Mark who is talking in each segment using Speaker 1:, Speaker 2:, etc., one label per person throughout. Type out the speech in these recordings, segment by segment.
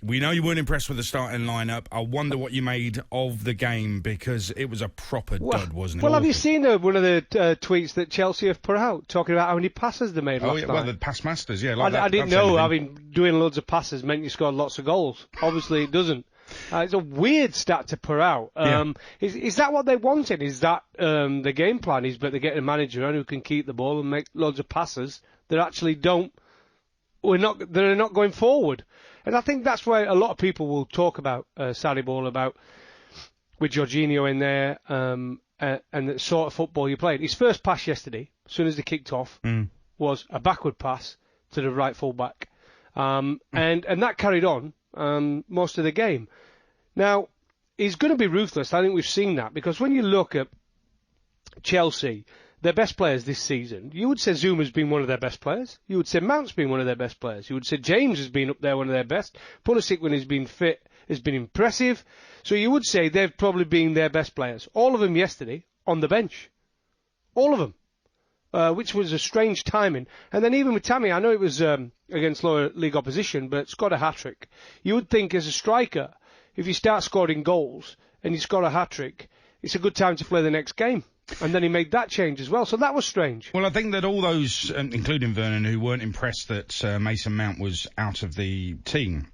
Speaker 1: We know you weren't impressed with the starting lineup. I wonder what you made of the game, because it was a proper dud, wasn't it?
Speaker 2: Well, have you seen one of the tweets that Chelsea have put out talking about how many passes they made last night?
Speaker 1: Well, the pass masters, yeah.
Speaker 2: I didn't know having doing loads of passes meant you scored lots of goals. Obviously, it doesn't. It's a weird stat to put out. Is that what they wanted? Is that the game plan? Is that they get a manager who can keep the ball and make loads of passes that actually don't? They're not going forward. And I think that's where a lot of people will talk about Sarri ball, about with Jorginho in there and the sort of football you played. His first pass yesterday, as soon as they kicked off, was a backward pass to the right full back, and that carried on most of the game. Now, he's going to be ruthless. I think we've seen that, because when you look at Chelsea, their best players this season, you would say Zuma's been one of their best players. You would say Mount's been one of their best players. You would say James has been up there, one of their best. Pulisic, when he's been fit, has been impressive. So you would say they've probably been their best players. All of them yesterday on the bench. All of them. Which was a strange timing. And then even with Tammy, I know it was against lower league opposition, but scored a hat-trick. You would think as a striker, if you start scoring goals and you score a hat-trick, it's a good time to play the next game. And then he made that change as well, so that was strange.
Speaker 1: Well, I think that all those, including Vernon, who weren't impressed that Mason Mount was out of the team,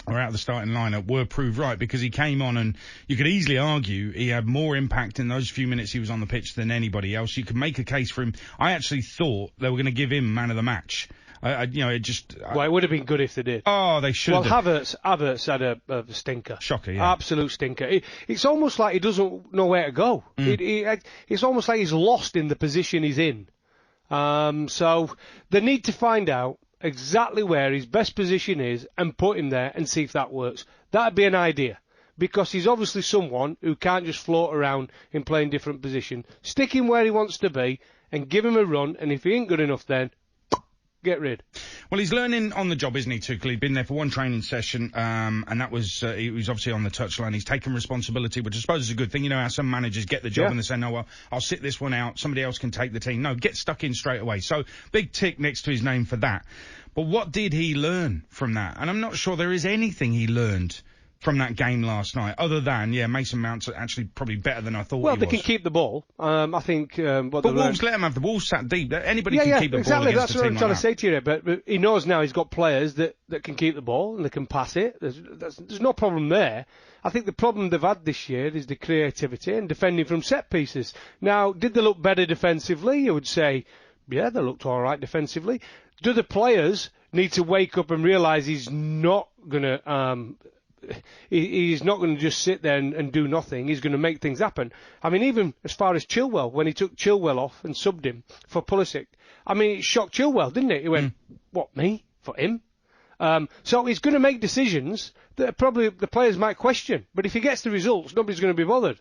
Speaker 1: or out of the starting lineup, were proved right, because he came on and you could easily argue he had more impact in those few minutes he was on the pitch than anybody else. You could make a case for him. I actually thought they were going to give him man of the match. Well,
Speaker 2: it would have been good if they did.
Speaker 1: Oh, they should have.
Speaker 2: Well, Havertz had a stinker.
Speaker 1: Shocker, yeah.
Speaker 2: Absolute stinker. It's almost like he doesn't know where to go. It's almost like he's lost in the position he's in. So they need to find out exactly where his best position is and put him there and see if that works. That'd be an idea, because he's obviously someone who can't just float around in playing different positions. Stick him where he wants to be and give him a run, and if he ain't good enough, then get rid.
Speaker 1: Well, he's learning on the job, isn't he, Tuchel? He'd been there for one training session, and that was, he was obviously on the touchline. He's taken responsibility, which I suppose is a good thing. You know how some managers get the job and they say, no, well, I'll sit this one out. Somebody else can take the team. No, get stuck in straight away. So, big tick next to his name for that. But what did he learn from that? And I'm not sure there is anything he learned from that game last night, other than, Mason Mount's actually probably better than I thought he was.
Speaker 2: Well, they can keep the ball. I think...
Speaker 1: but Wolves let him have the ball sat deep. Anybody can keep the ball against a team like that.
Speaker 2: That's what I'm trying to say to you there. But he knows now he's got players that can keep the ball and they can pass it. There's no problem there. I think the problem they've had this year is the creativity and defending from set pieces. Now, did they look better defensively? You would say, yeah, they looked all right defensively. Do the players need to wake up and realise he's not going to... He's not going to just sit there and do nothing. He's going to make things happen. I mean, even as far as Chilwell, when he took Chilwell off and subbed him for Pulisic, I mean, it shocked Chilwell, didn't it? He went, what, me? For him? So he's going to make decisions that probably the players might question. But if he gets the results, nobody's going to be bothered.